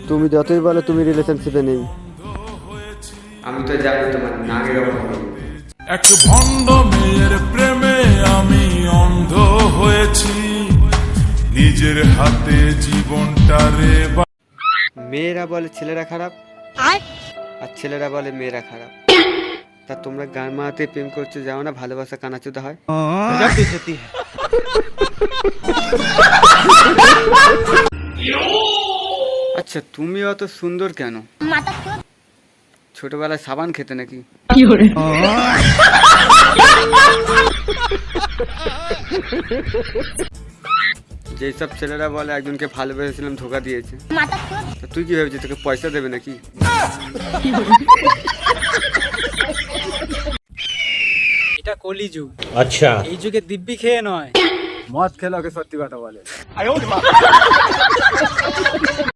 তুমি যতই বলো তুমি রিলেশনশিপে নেই, আমি তো জানি তোমার নাগের অভাব নেই। এক ভণ্ড মেয়ের প্রেমে আমি অন্ধ হয়েছি, নিজের হাতে জীবনটারে মেয়েরা বলে ছেলেরা খারাপ, আর ছেলেরা বলে মেয়েরা খারাপ। তা তোমরা গান মারাতে প্রেম করতে যাও না, ভালোবাসা কানাচুদা হয়। আচ্ছা তুমি অত সুন্দর কেন? ছোটবেলায় সাবান খেতে নাকি? যেসব ছেলেরা বলে একজনকে ভালোবেসেছিলাম ধোকা দিয়েছে, তা তুই কি ভেবেছিস তোকে পয়সা দেবে নাকি? এটা কলিযুগ। अच्छा এই যুগে দিব্যি খেয়ে নয়, মদ খেলে ওকে সত্যি কথা বলে।